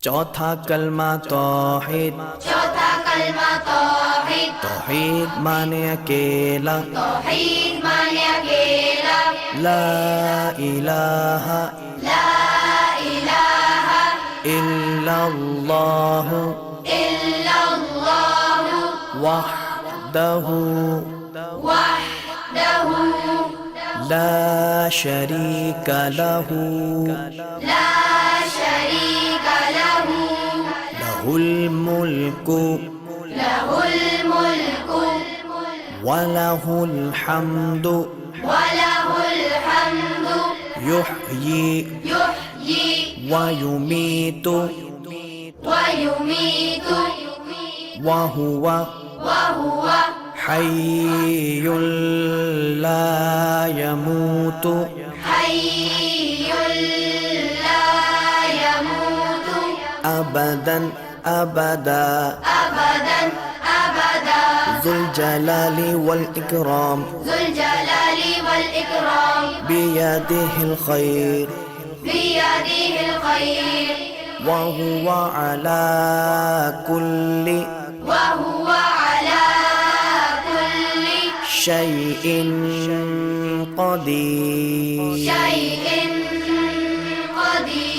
चौथा कलमा तौहीद। चौथा कलमा तौहीद। तौहीद माने अकेला। तौहीद माने अकेला। ला इलाहा ला इलाहा इल्लल्लाह इल्लल्लाह वहदहु वहदहु ला शरीका लहु ला शरीका लहु लहुल मुल्कु लहुल मुल्कु वलहुल हम्दु वलहुल हम्दु युहयी युहयी वयुमीतु वयुमीतु वहुव वहुव हय्युल ला यमूतु हय्युल ला यमूतु अबदन अबदा अबदन अबदा ज़ुल जलाली वल इकराम ज़ुल जलाली वल इकराम बियदिहिल खैर बियदिहिल खैर वहुव अला कुल्लि वहुव अला कुल्लि शैइन क़दीर। शैइन क़दीर।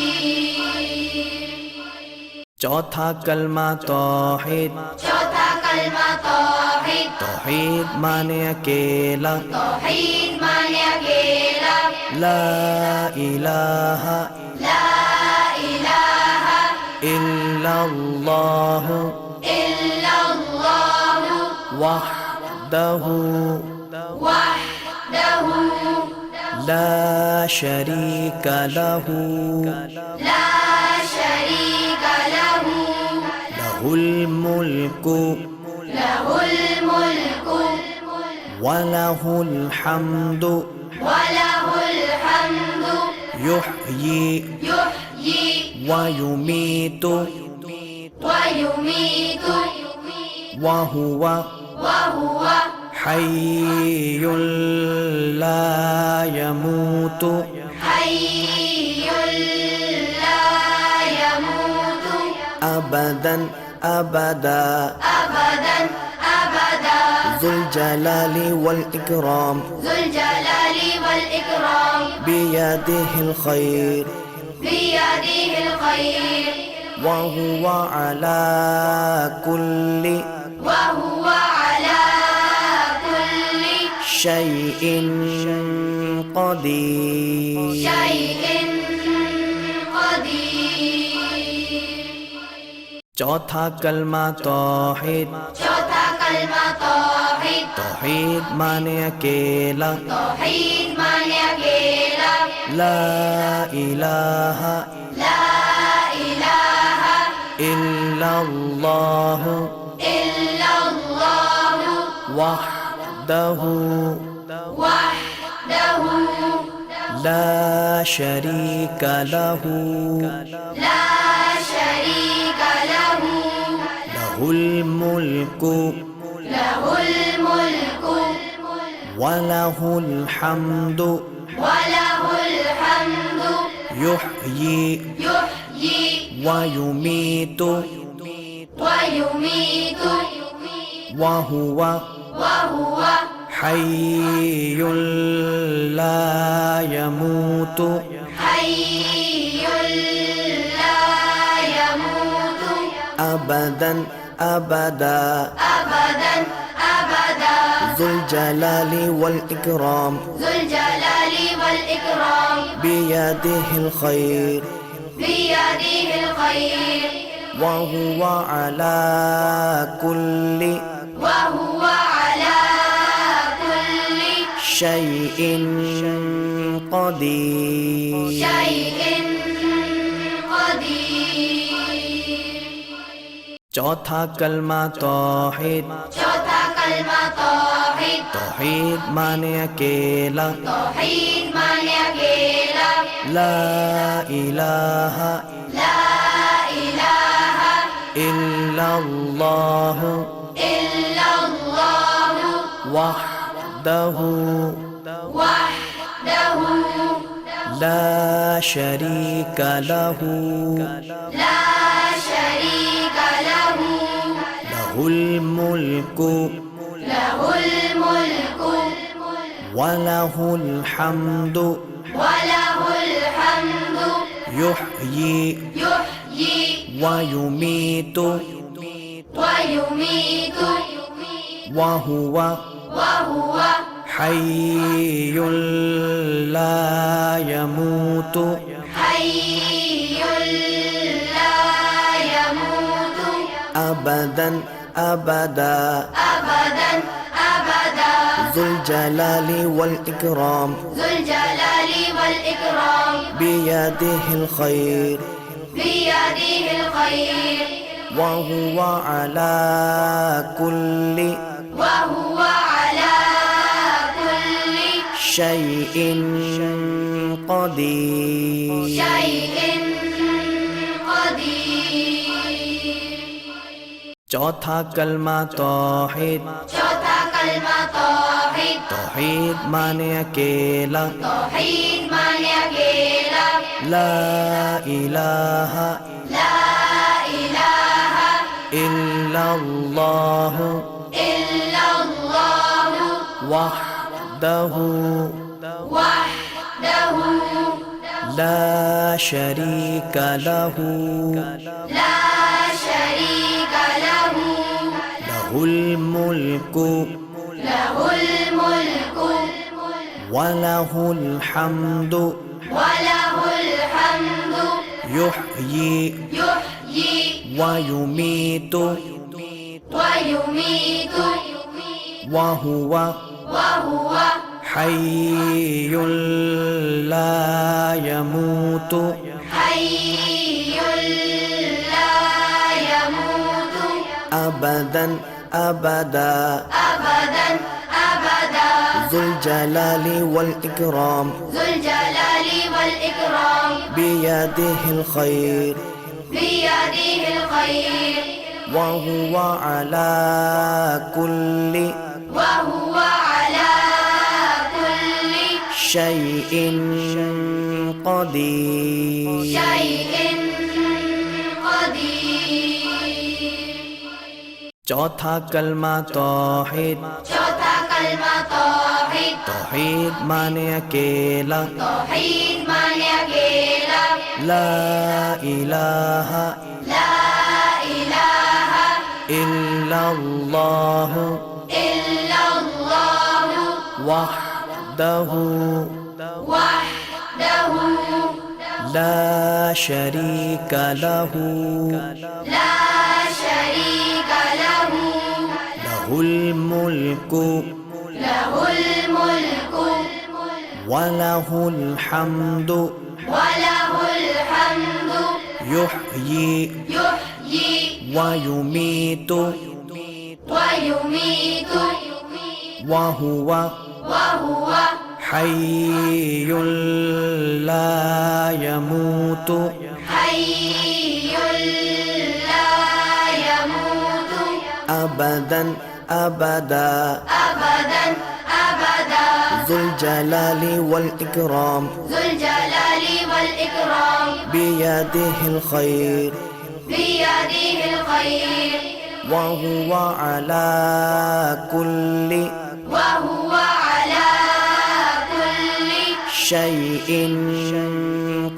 चौथा कलमा तौहीद। चौथा कलमा तौहीद। तौहीद माने अकेला। तौहीद माने अकेला। ला इलाहा ला इलाहा इल्लल्लाह इल्लल्लाह वहदहु वहदहु ला शरीका लहु ला शरीका लहु लहुल मुल्कु लहुल मुल्कु वलहुल हम्दु वलहुल हम्दु युहयी युहयी वयुमीतु वयुमीतु वहुव वहुव हय्युल ला यमूतु हय्युल ला यमूतु अबदन अबदा अबदन अबदा ज़ुल जलाली वल इकराम ज़ुल जलाली वल इकराम बियदिहिल खैर बियदिहिल खैर वहुव अला कुल्लि वहुव अला कुल्लि शैइन क़दीर। शैइन क़दीर। चौथा कलमा तौहीद। चौथा कलमा तौहीद। तौहीद माने अकेला। तौहीद माने अकेला। ला इलाहा ला इलाहा इल्लल्लाह इल्लल्लाह वहदहु वहदहु ला शरीका लहु ला शरीका लहु लहुल मुल्कु लहुल मुल्कु वलहुल हम्दु वलहुल हम्दु युहयी युहयी वयुमीतु वयुमीतु वहुव वहुव हय्युल ला यमूतु हय्युल ला यमूतु अबदन अबदा अबदन अबदा ज़ुल जलाली वल इकराम ज़ुल जलाली वल इकराम बियदिहिल खैर बियदिहिल खैर वहुव अला कुल्लि वहुव अला कुल्लि शैइन क़दीर। शैइन क़दीर। चौथा कलमा तौहीद। चौथा कलमा तौहीद। तौहीद माने अकेला। तौहीद माने अकेला। ला इलाहा ला इलाहा इल्लल्लाह इल्लल्लाह वहदहु वहदहु ला शरीका लहु ला লাহুল মুলকু له الملك ওয়ালাহুল হামদু وله الحمد يحيي يحيي ويميت ويميت وهو وهو حي لا يموت حي لا يموت أبدا أبدا أبدا أبدا ذو الجلال والإكرام ذو الجلال والإكرام بيده الخير بيده الخير وهو على كل وهو على كل شيء قدير شيء قدير चौथा कलमा तौहीद चौथा कलमा तौहीद तौहीद माने अकेला तौहीद माने अकेला ला इलाहा ला इलाहा इल्लल्लाह इल्लल्लाह वहदहु वहदहु ला शरीक लहु ला शरीक लहु लहुल मुल्कु लहुल मुल्कु वलहुल हम्दु वलहुल हम्दु युह्यी युह्यी वयुमीतु वयुमीत वहुव वहुव हय्युल ला यमूतु हय्युल ला यमूत अबदन अबदा अबदन अबदा ज़ुल जलाली वल इकराम ज़ुल जलाली वल इकराम बियदिहिल खैर बियदिहिल खैर वहुव अला कुल्लि वहुव अला कुल्लि शैइन क़दीर शैइन क़दीर चौथा कलमा तौहीद चौथा कलमा तौहीद तौहीद माने अकेला तौहीद माने अकेला ला इलाहा ला इलाहा इल्लल्लाह इल्लल्लाह वहदहु वहदहु ला शरीक लहु ला शरीक लहु लहुल मुल्कु लहुल मुल्कु वलहुल हम्दु वलहुल हम्दु युह्यी युह्यी वयुमीतु वयुमीत वहुव वहुव हय्युल ला यमूतु हय्युल ला यमूत अबदन अबदा अबदन अबदा ज़ुल जलाली वल इकराम ज़ुल जलाली वल इकराम बियदिहिल खैर बियदिहिल खैर वहुव अला कुल्लि वहुव अला कुल्लि शैइन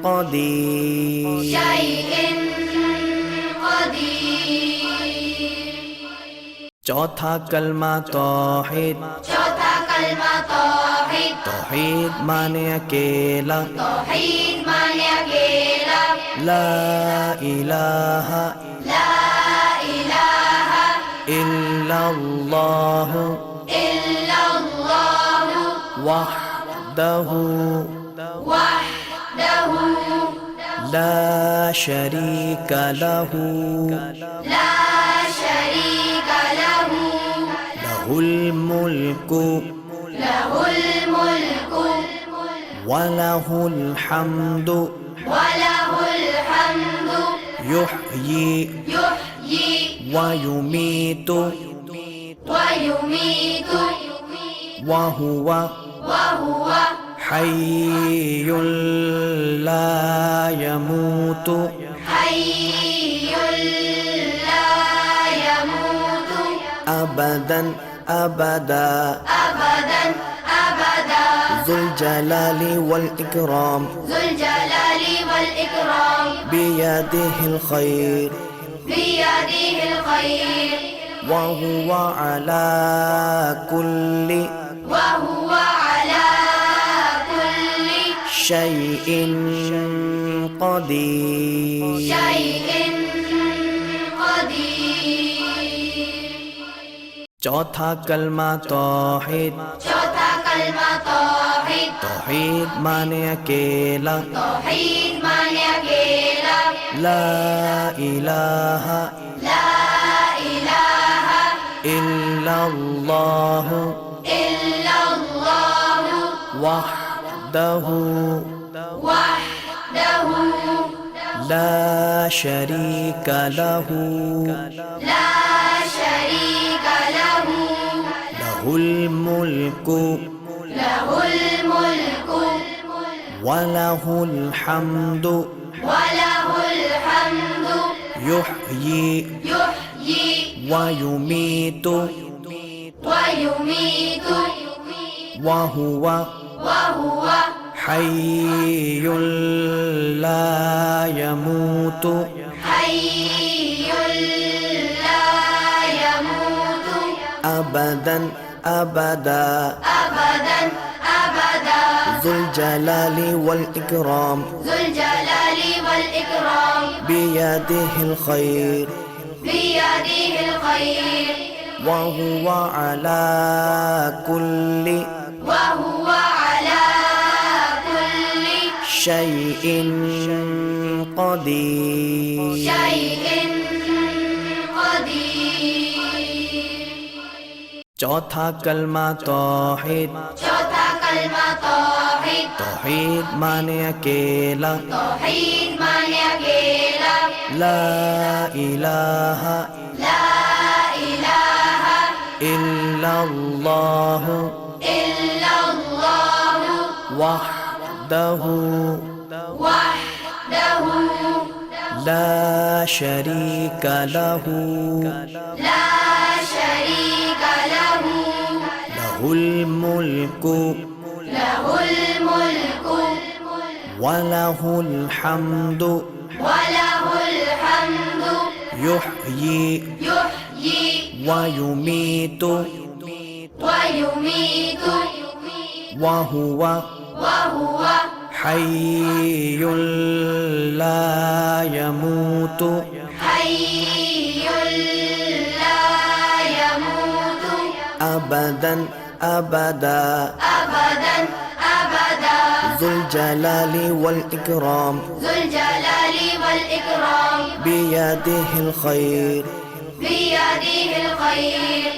क़दीर शैइन क़दीर चौथा कलमा तौहीद चौथा कलमा तौहीद तौहीद माने अकेला तौहीद माने अकेला ला इलाहा ला इलाहा इल्लल्लाह इल्लल्लाह वहदहु वहदहु ला शरीक लहु ला शरीक लहु लहुल मुल्कु लहुल मुल्कु वलहुल हम्दु वलहुल हम्दु युह्यी युह्यी वयुमीतु वयुमीत वहुव वहुव हय्युल ला यमूतु हय्युल ला यमूत أبدا أبدا أبدا أبدا ذو الجلال والإكرام ذو الجلال والإكرام بيده الخير بيده الخير وهو على كل وهو على كل شيء قدير شيء قدير चौथा कलमा तौहीद चौथा कलमा तौहीद तौहीद माने अकेला तौहीद माने अकेला ला इलाहा ला इलाहा इल्लल्लाह इल्लल्लाह वहदहु वहदहु ला शरीक लहु ला शरीक लहु लहुल मुल्कु लहुल मुल्कु वलहुल हम्दु वलहुल हम्दु युहयी युहयी वयुमीतु वयुमीतु वहुव वहुव हय्युल ला यमूतु हय्युल ला यमूतु अबदन अबदा अबदन अबदा ذुल जलाली वल इकराम ذو الجلال والإكرام बियदिहिल खैर بيده الخير وهو على كل وهو على كل شيء قدير شيء قدير चौथा कलमा तौहीद चौथा कलमा तौहीद तौहीद माने अकेला तौहीद माने अकेला ला इलाहा ला इलाहा इल्लल्लाह इल्लल्लाह वहदहु वहदहु ला शरीक लहु ला शरीक लहु लहुल मुल्कु लहुल मुल्कु वलहुल हम्दु वलहुल हम्दु युहयी युहयी वयुमीतु वयुमीतु वहुव वहुव हय्युल ला यमूतु हय्युल ला यमूतु अबदन अबदा अबदन अबदा ذुल जलाली वल इकराम ذو الجلال والإكرام बियदिहिल खैर بيده الخير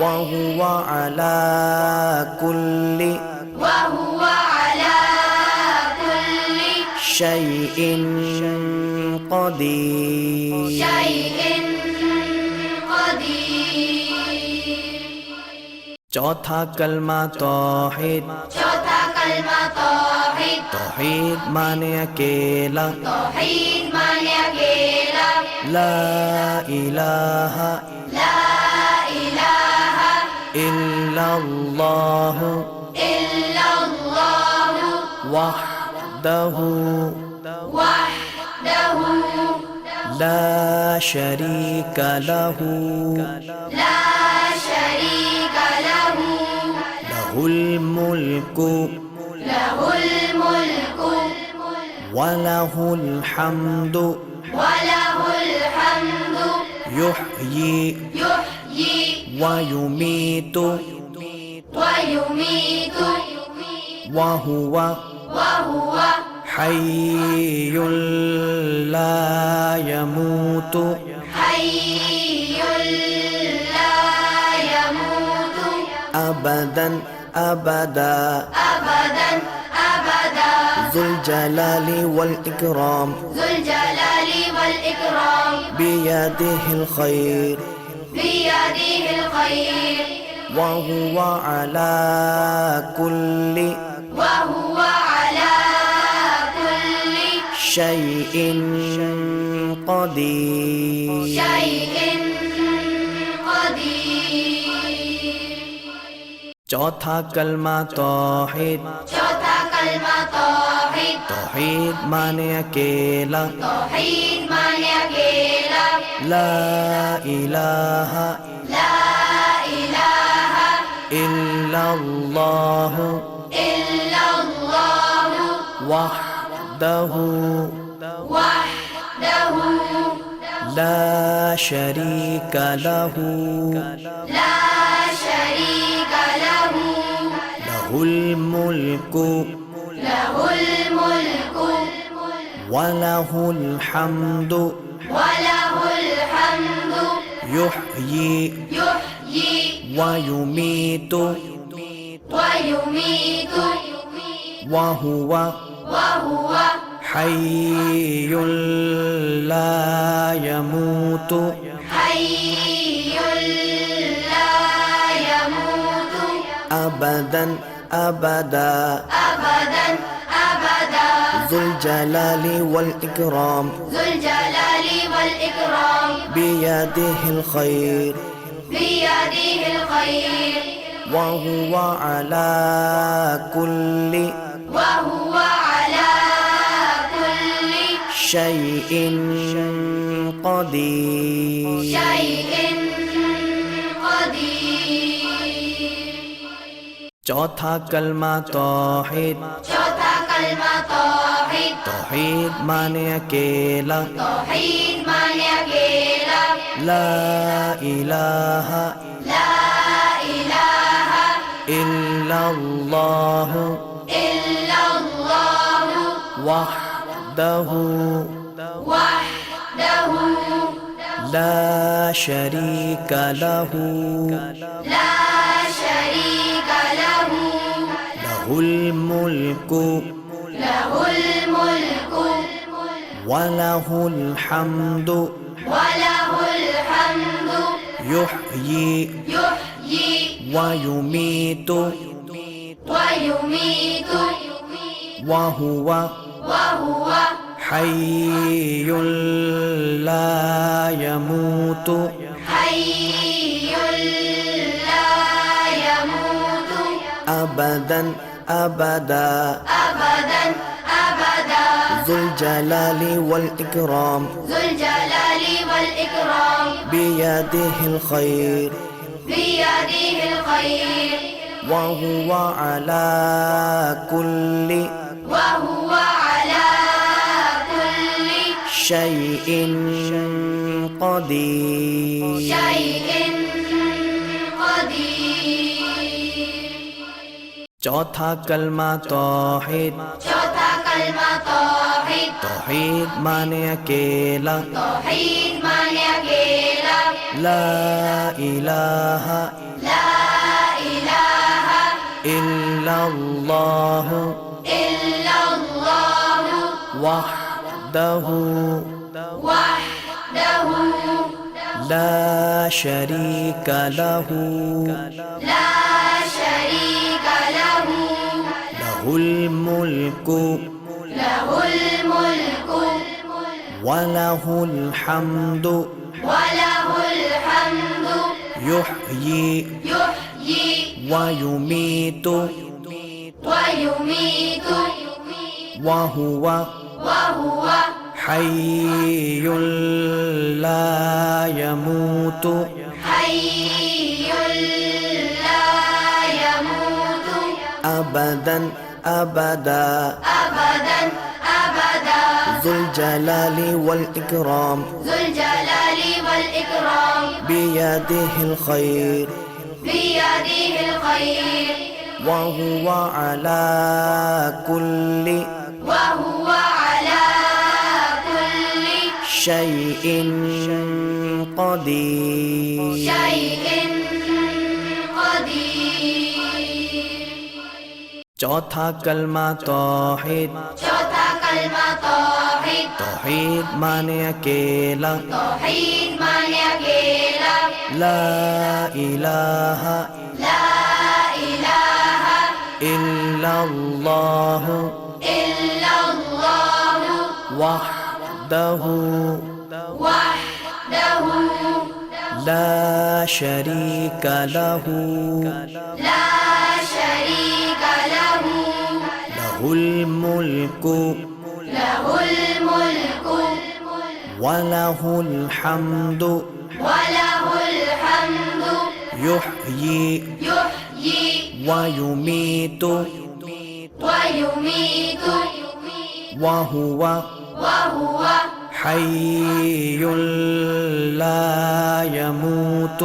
وهو على كل وهو على كل شيء قدير شيء قدير चौथा कलमा तौहीद चौथा कलमा तौहीद तौहीद माने अकेला तौहीद माने अकेला ला इलाहा ला इलाहा इल्लल्लाह इल्लल्लाह वहदहु वहदहु ला शरीक लहु ला शरीक लहु लहुल मुल्कु लहुल मुल्कु वलहुल हम्दु वलहुल हम्दु युहयी युहयी वयुमीतु वयुमीतु वहुव वहुव हय्युल ला यमूतु हय्युल ला यमूतु अबदन अबदा अबदन अबदा ذुल जलाली वल इकराम ذو الجلال والإكرام बियदिहिल खैर بيده الخير وهو على كل وهو على كل شيء قدير شيء قدير चौथा कलमा तौहीद। चौथा कलमा तौहीद। तौहीद माने अकेला। तौहीद माने अकेला। ला इलाहा ला इलाहा इल्लल्लाहु इल्लल्लाहु वहदहु वहदहु ला शरीका लहु ला शरीका लहु लहुल मुल्कु लहुल मुल्कु वलहुल हम्दु वलहुल हम्दु युहयी युहयी वयुमीतु वयुमीतु वहुव वहुव हय्युल ला यमूतु हय्युल ला यमूतु अबदन अबदा अबदन अबदा ज़ुल जलालि वल इकराम ज़ुल जलालि वल इकराम बियदिहिल खैर बियदिहिल खैर वहुव अला कुल्लि वहुव अला कुल्लि शैइन क़दीर। शैइन क़दीर। चौथा कलमा तौहीद। चौथा कलमा तौहीद। तौहीद माने अकेला। तौहीद माने अकेला। ला इलाहा ला इलाहा इल्लल्लाहु इल्लल्लाहु वहदहु वहदहु ला शरीका लहु ला शरीका लहु लहुल मुल्कु लहुल मुल्कु वलहुल हम्दु वलहुल हम्दु युहयी युहयी वयुमीतु वयुमीतु वहुव वहुव हय्युल ला यमूतु हय्युल ला यमूतु अबदन अबदा अबदन अबदा ज़ुल जलालि वल इकराम ज़ुल जलालि वल इकराम बियदिहिल खैर बियदिहिल खैर वहुव अला कुल्लि वहुव अला कुल्लि शैइन क़दीर। शैइन क़दीर। चौथा कलमा तौहीद। चौथा कलमा तौहीद। तौहीद माने अकेला। तौहीद माने अकेला। ला इलाहा ला इलाहा इल्लल्लाहु इल्लल्लाहु वहदहु वहदहु ला शरीका लहु ला शरीका लहु लहुल मुल्कु लहुल मुल्कु वलहुल हम्दु वलहुल हम्दु युहयी युहयी वयुमीतु वयुमीतु वहुव वहुव हय्युल ला यमूतु हय्युल ला यमूतु अबदन अबदा अबदन अबदा ज़ुल जलालि वल इकराम ज़ुल जलालि वल इकराम बियदिहिल खैर बियदिहिल खैर वहुव अला कुल्लि वहुव अला कुल्लि शैइन क़दीर। शैइन क़दीर। चौथा कलमा तौहीद। चौथा कलमा तौहीद। तौहीद माने अकेला। तौहीद माने अकेला। ला इलाहा ला इलाहा इल्लल्लाहु इल्लल्लाहु वहदहु वहदहु ला शरीका लहु ला شريك له له الملك له الملك وله الحمد وله الحمد يحيي يحيي ويميت ويميت وهو وهو حي لا يموت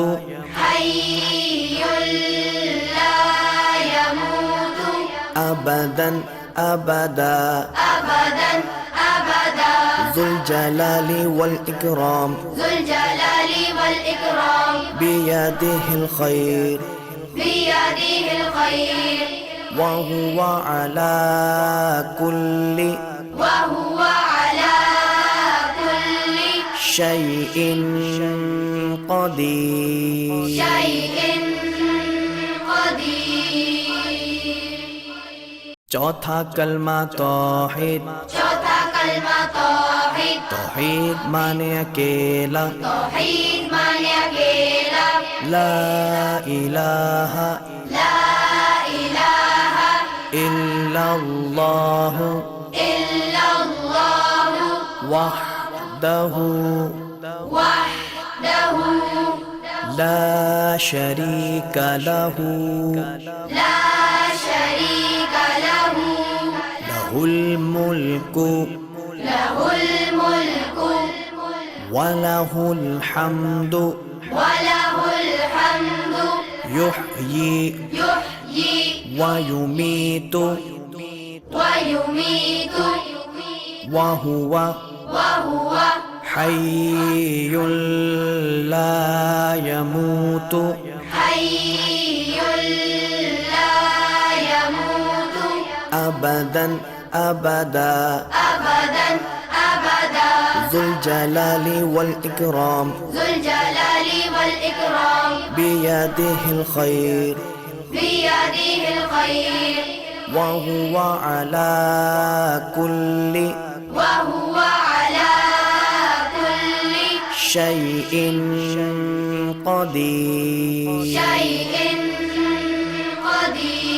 حي لا يموت أبدا أبدا أبدا أبدا ذو الجلال والإكرام ذو الجلال والإكرام بيده الخير بيده الخير وهو على كل وهو على كل شيء قدير شيء قدير चौथा कलमा तौहीद चौथा कलमा तौहीद तौहीद माने अकेला तौहीद माने अकेला ला इलाहा ला इलाहा इल्लल्लाह इल्लल्लाह वहदहु वहदहु ला शरीक लहु ला शरीक लहु लहुल मुल्कु लहुल मुल्कु वलहुल हम्दु वलहुल हम्दु युह्यी युह्यी वयुमीतु वयुमीत वहुव वहुव حي لا يموت حي لا يموت أبدا أبدا أبدا أبدا ذو الجلال والإكرام ذو الجلال والإكرام بيده الخير بيده الخير وهو على كل وهو على كل شيء قدير شيء قدير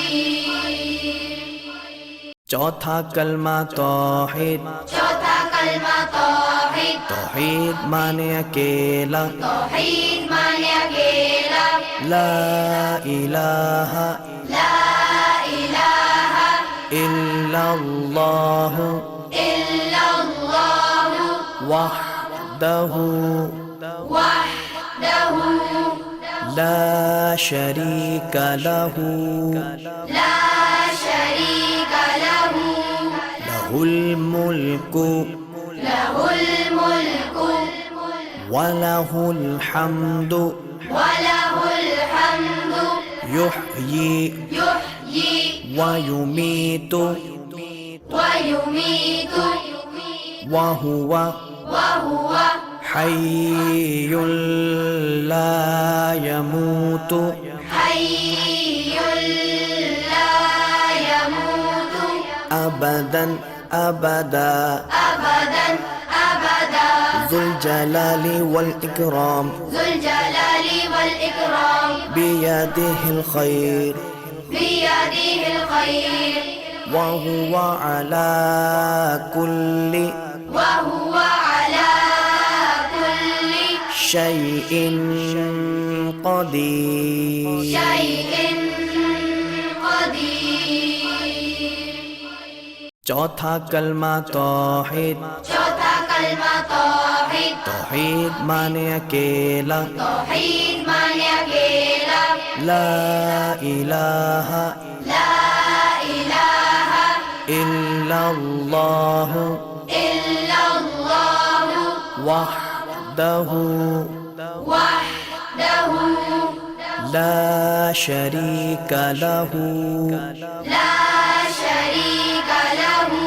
चौथा कलमा तौहीद चौथा कलमा तौहीद तौहीद माने अकेला तौहीद माने अकेला ला इलाहा ला इलाहा इल्लल्लाह इल्लल्लाह वहदहु वहदहु ला शरीक लहु ला शरीक लहु लहुल मुल्कु लहुल मुल्कु वलहुल हम्दु वलहुल हम्दु युह्यी युह्यी वयुमीतु वयुमीत वहुव वहुव حي لا يموت حي لا يموت أبدا أبدا أبدا أبدا ذو الجلال والإكرام ذو الجلال والإكرام بيده الخير بيده الخير وهو على كل وهو على كل شيء قدير شيء قدير चौथा कलमा तौहीद चौथा कलमा तौहीद तौहीद माने अकेला तौहीद माने अकेला ला इलाहा ला इलाहा इल्लल्लाह इल्लल्लाह वहदहु वहदहु ला शरीक लहु ला शरीक लहु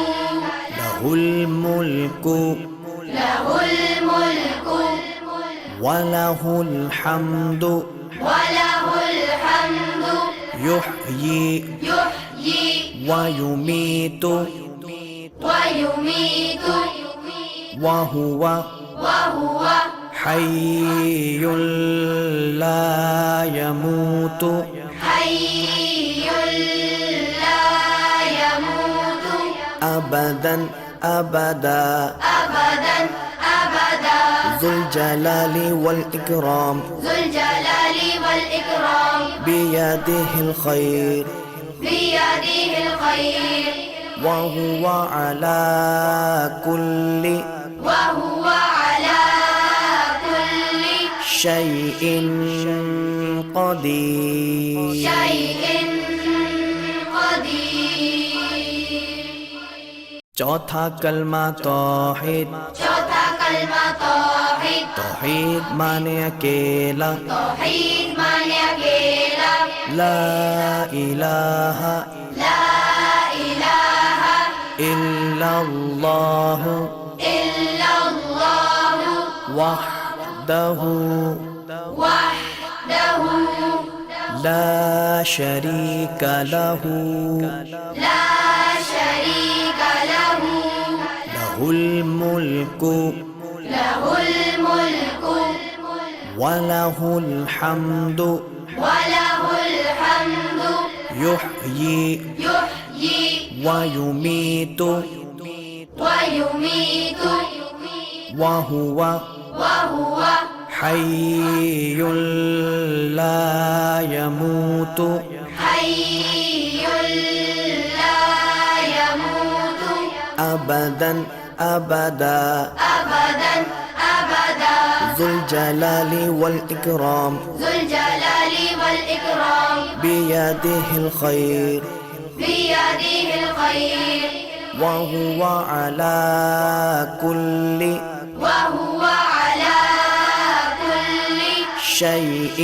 लहुल मुल्कु लहुल मुल्कु वलहुल हम्दु वलहुल हम्दु युह्यी युह्यी वयुमीत वयुमीत वहुव वहुव حي لا يموت حي أبدا أبدا أبدا أبدا ذو الجلال والإكرام ذو الجلال والإكرام بيده الخير بيده الخير وهو على كل وهو على كل شيء قدير شيء قدير चौथा कलमा तौहीद चौथा कलमा तौहीद तौहीद माने अकेला तौहीद माने अकेला ला इलाहा ला इलाहा इल्लल्लाह इल्लल्लाह वहदहु वहदहु ला शरीक लहु ला शरीक लहु लहुल मुल्कु लहुल मुल्कु वलहुल हम्दु वलहुल हम्दु युह्यी युह्यी वयुमीतु वयुमीतु वहुव वहुव हय्युल ला यमूतु हय्युल ला यमूतु अबदन अबदा أبدا أبدا ذو الجلال والإكرام ذو الجلال والإكرام بيده الخير بيده الخير وهو على كل وهو على كل شيء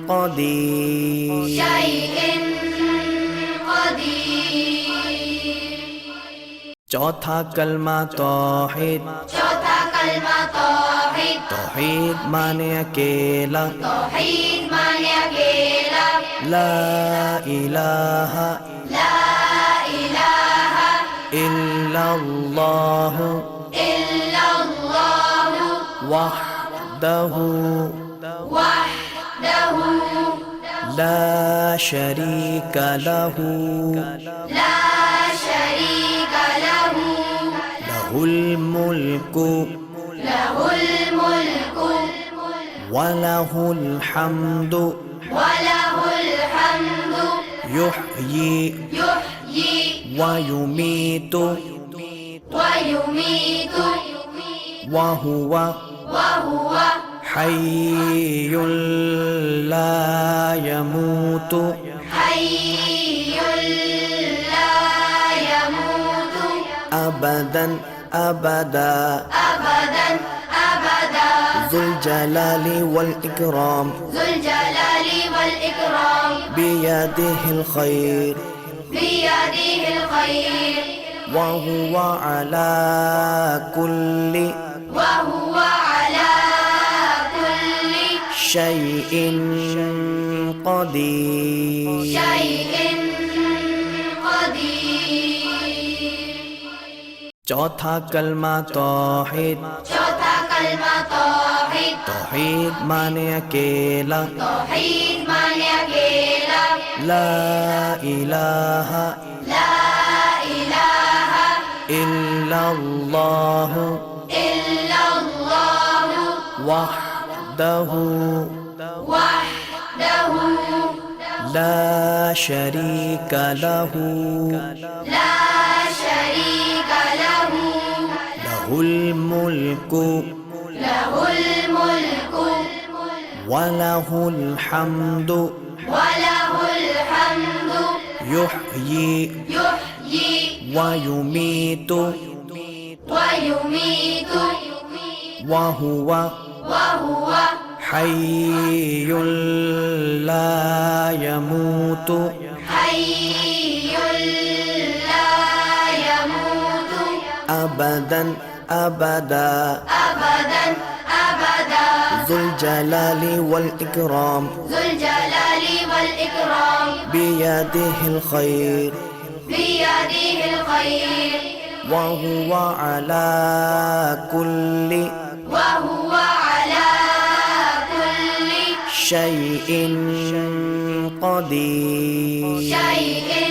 قدير شيء قدير चौथा कलमा तौहीद चौथा कलमा तौहीद तौहीद माने अकेला तौहीद माने अकेला ला इलाहा ला इलाहा इल्लल्लाह इल्लल्लाह वहदहु वहदहु ला शरीक लहु ला शरीक लहु लहुल मुल्कु लहुल मुल्कु वलहुल हम्दु वलहुल हम्दु युह्यी युह्यी वयुमीतु वयुमीतु वहुव वहुव हय्युल ला यमूतु हय्युल ला यमूतु अबदन अबदा أبدا أبدا ذو الجلال والإكرام ذو الجلال والإكرام بيده الخير بيده الخير وهو على كل وهو على كل شيء قدير شيء قدير चौथा कलमा तौहीद चौथा कलमा तौहीद तौहीद माने अकेला तौहीद माने अकेला ला इलाहा ला इलाहा इल्लल्लाह इल्लल्लाह वहदहु वहदहु ला शरीक लहु ला शरीक लहु लहुल मुल्कु लहुल मुल्कु वलहुल हम्दु वलहुल हम्दु युह्यी युह्यी वयुमीतु वयुमीतु वहुव वहुव हय्युल ला यमूतु हय्युल ला यमूतु अबदन अबदा أبدا أبدا ذو الجلال والإكرام ذو الجلال والإكرام بيده الخير بيده الخير وهو على كل وهو على كل شيء قدير شيء